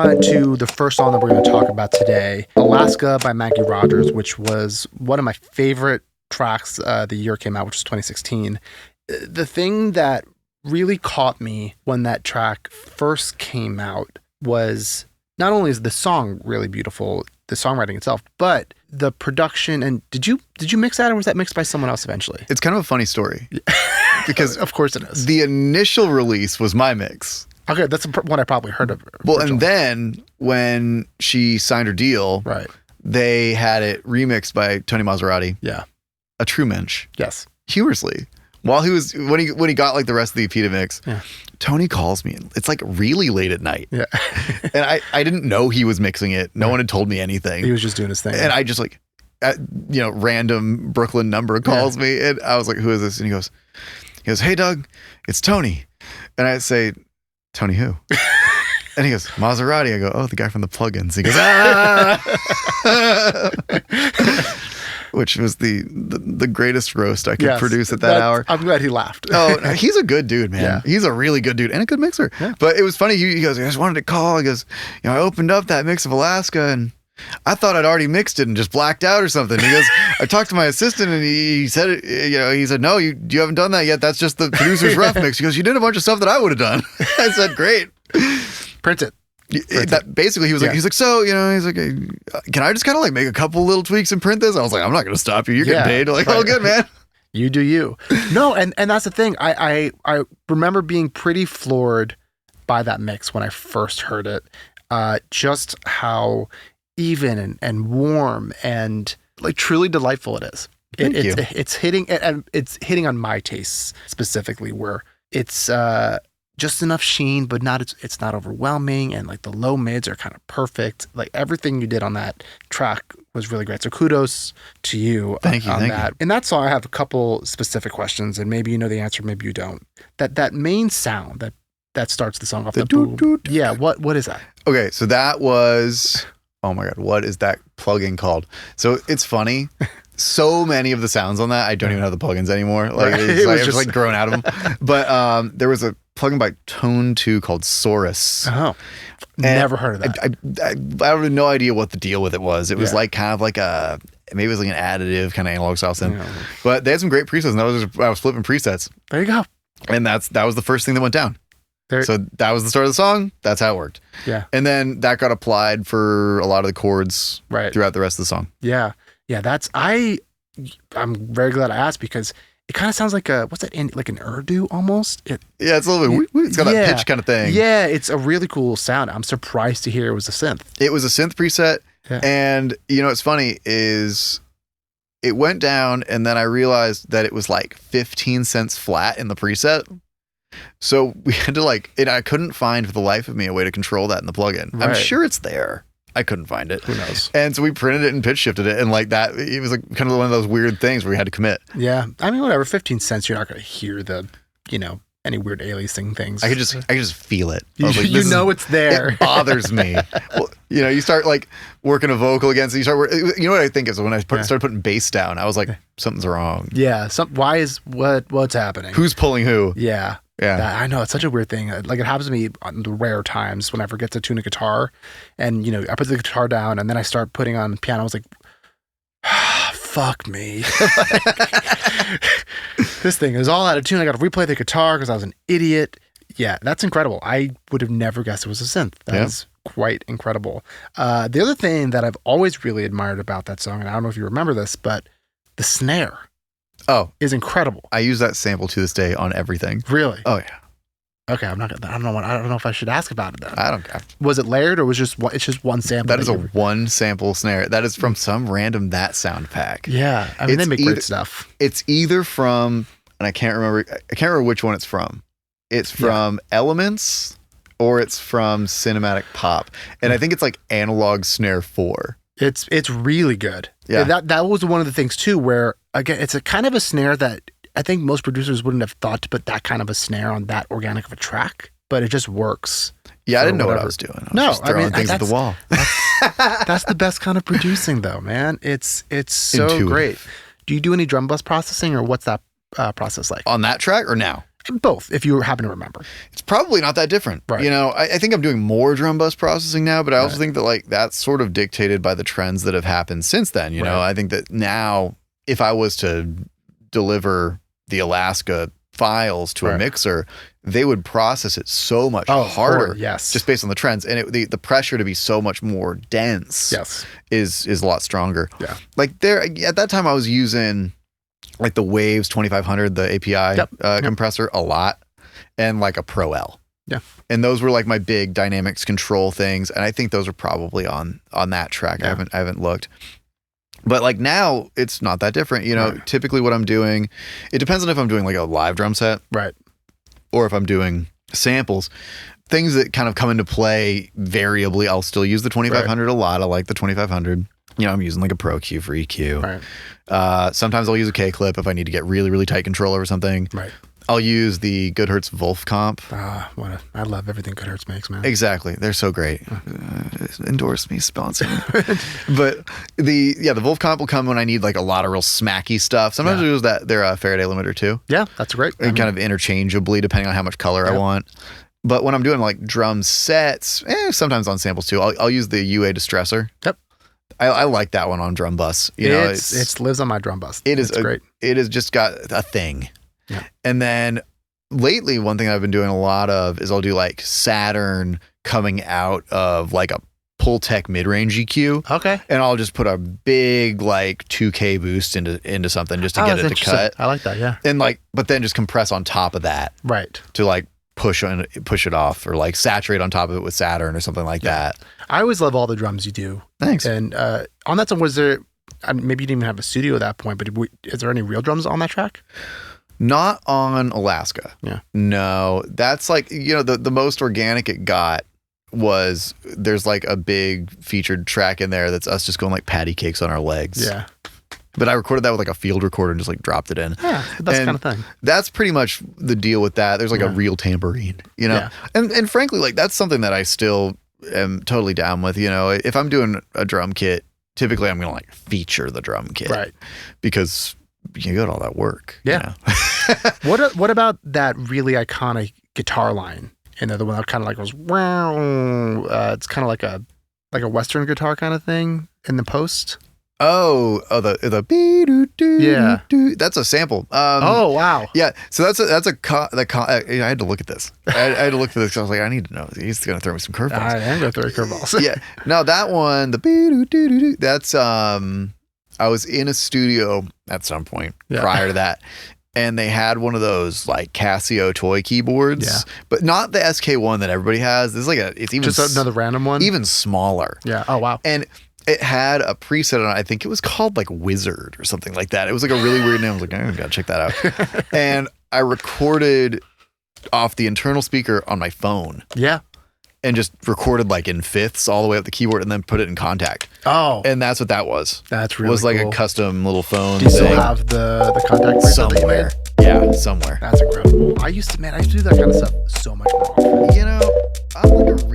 To the first song that we're going to talk about today, Alaska by Maggie Rogers, which was one of my favorite tracks the year it came out, which was 2016. The thing that really caught me when that track first came out was not only is the song really beautiful, the songwriting itself, but the production. And did you mix that, or was that mixed by someone else eventually? It's kind of a funny story because of course it is. The initial release was my mix. Okay, that's one I probably heard of. Well, and then when she signed her deal, right, they had it remixed by Tony Maserati. Yeah, a true mensch. Yes, humorously. While he was when he got like the rest of the EP to mix, yeah. Tony calls me. It's like really late at night. Yeah, and I didn't know he was mixing it. No one had told me anything. He was just doing his thing. And I just like, random Brooklyn number calls me, and I was like, "Who is this?" And he goes, "Hey Doug, it's Tony." And I say, "Tony who?" And he goes, "Maserati." I go, "Oh, the guy from the plugins." He goes, "Ah," which was the greatest roast I could produce at that hour. I'm glad he laughed. Oh, he's a good dude, man. Yeah. He's a really good dude and a good mixer. Yeah. But it was funny. He goes, "I just wanted to call." He goes, "I opened up that mix of Alaska and I thought I'd already mixed it and just blacked out or something." He goes, "I talked to my assistant and he said, he said, no, you haven't done that yet. That's just the producer's rough mix." He goes, "You did a bunch of stuff that I would have done." I said, "Great. Print it." That basically he was like, he's like, "So, he's like, can I just kind of like make a couple little tweaks and print this?" I was like, "I'm not going to stop you. You're getting paid." Like, "Oh, good, man. You do you." No, and that's the thing. I remember being pretty floored by that mix when I first heard it. Just how even and warm and like truly delightful it is. It's hitting on my tastes specifically, where it's just enough sheen, but it's not overwhelming, and like the low mids are kind of perfect. Like everything you did on that track was really great. So kudos to you. Thank you. In that song, I have a couple specific questions, and maybe you know the answer, maybe you don't. That main sound that starts the song off, the boom. Yeah, what is that? Okay, so that was, oh my God, what is that plugin called? So it's funny. So many of the sounds on that, I don't even have the plugins anymore. Like, right. I've just like grown out of them. But there was a plugin by Tone 2 called Saurus. Oh, never heard of that. I have no idea what the deal with it was. It was like kind of like maybe it was like an additive kind of analog style synth. Yeah. But they had some great presets, and I was flipping presets. There you go. And that was the first thing that went down. So that was the start of the song. That's how it worked. Yeah. And then that got applied for a lot of the chords throughout the rest of the song. Yeah. Yeah. I'm very glad I asked, because it kind of sounds like like an Urdu almost. It's a little bit, it's got that pitch kind of thing. Yeah. It's a really cool sound. I'm surprised to hear it was a synth. It was a synth preset. Yeah. And what's funny is it went down, and then I realized that it was like 15 cents flat in the preset. So we had to and I couldn't find for the life of me a way to control that in the plugin. Right. I'm sure it's there. I couldn't find it. Who knows? And so we printed it and pitch shifted it, and like that, it was like kind of one of those weird things where we had to commit. Yeah. I mean, whatever, 15 cents, you're not going to hear any weird aliasing things. I could just feel it. I was like, it's there. It bothers me. Well, you start like working a vocal again. So you start what I think is when I started putting bass down, I was like, something's wrong. Yeah. What's happening? Who's pulling who? Yeah. Yeah. I know, it's such a weird thing. Like, it happens to me on the rare times when I forget to tune a guitar, and I put the guitar down and then I start putting on piano. I was like, fuck me. This thing is all out of tune. I got to replay the guitar because I was an idiot. Yeah, that's incredible. I would have never guessed it was a synth. That is quite incredible. The other thing that I've always really admired about that song, and I don't know if you remember this, but the snare. Oh, is incredible. I use that sample to this day on everything. Really? Oh yeah. Okay, I don't know if I should ask about it then. I don't care. Was it layered, or was it's just one sample? That is a one sample snare. That is from some random That Sound pack. Yeah, I mean, they make great stuff. It's either from, and I can't remember which one it's from. It's from Elements, or it's from Cinematic Pop, and I think it's like Analog Snare 4. It's really good. Yeah, that was one of the things too, where again, it's a kind of a snare that I think most producers wouldn't have thought to put that kind of a snare on that organic of a track, but it just works. Yeah, I didn't know what I was doing. I was just throwing things at the wall. That's the best kind of producing, though, man. It's so intuitive. Great. Do you do any drum bus processing, or what's that process like on that track or now? Both, if you happen to remember. It's probably not that different. Right. You know, I think I'm doing more drum bus processing now, but I also think that like that's sort of dictated by the trends that have happened since then. You know, I think that now if I was to deliver the Alaska files to a mixer, they would process it so much harder. Yes. Just based on the trends. And the pressure to be so much more dense is a lot stronger. Yeah. Like there at that time I was using like the Waves 2500, the API compressor a lot, and like a Pro L. Yeah. And those were like my big dynamics control things. And I think those are probably on that track. Yeah. I haven't looked. But like now it's not that different. You know, typically what I'm doing, it depends on if I'm doing like a live drum set. Right. Or if I'm doing samples. Things that kind of come into play variably, I'll still use the 2500 a lot. I like the 2500. You know, I'm using like a Pro Q for EQ. Right. Sometimes I'll use a K clip if I need to get really, really tight control over something. Right. I'll use the Goodhertz Wolf comp. I love everything Goodhertz makes, man. Exactly. They're so great. Endorse me, sponsor me. But the Wolf comp will come when I need like a lot of real smacky stuff. Sometimes I use their Faraday limiter too. Yeah, that's great. And kind of interchangeably depending on how much color I want. But when I'm doing like drum sets, sometimes on samples too, I'll use the UA distressor. Yep. I like that one on drum bus. You know, it lives on my drum bus. It's great. It has just got a thing. Yeah. And then lately, one thing I've been doing a lot of is I'll do like Saturn coming out of like a Pultec mid-range EQ. Okay. And I'll just put a big like 2K boost into something just to get it to cut. I like that. Yeah. And like, but then just compress on top of that. Right. To like push it off, or like saturate on top of it with Saturn or something like that. I always love all the drums you do. Thanks. And on that song, was there, maybe you didn't even have a studio at that point, but is there any real drums on that track? Not on Alaska. Yeah. No, that's like, you know, the most organic it got was there's like a big featured track in there that's us just going like patty cakes on our legs. Yeah. But I recorded that with like a field recorder and just like dropped it in. Yeah, the best kind of thing. That's pretty much the deal with that. There's like a real tambourine, you know? Yeah. And frankly, like that's something that I still am totally down with. You know, if I'm doing a drum kit, typically I'm going to like feature the drum kit. Right. Because you got all that work. Yeah. You know? What about that really iconic guitar line? And the one that kind of like goes, wow. It's kind of like a Western guitar kind of thing in the post. The be-do-do, yeah, that's a sample. Oh wow, yeah. So I had to look at this. I had to look for this because I was like, I need to know. He's gonna throw me some curveballs. I am gonna throw you curveballs. Yeah. No, that one, the be-do-do-do-do, that's I was in a studio at some point prior to that, and they had one of those like Casio toy keyboards, but not the SK1 that everybody has. This is like it's even just another random one, even smaller. Yeah. Oh wow. And it had a preset on it. I think it was called like Wizard or something like that. It was like a really weird name. I was like, I gotta check that out. And I recorded off the internal speaker on my phone. Yeah. And just recorded like in fifths all the way up the keyboard and then put it in contact. Oh. And that's what that was. That's really was like cool. A custom little phone. Do you still have the contact preset somewhere? Yeah, somewhere. That's incredible. I used to do that kind of stuff so much more often. You know, I'm like a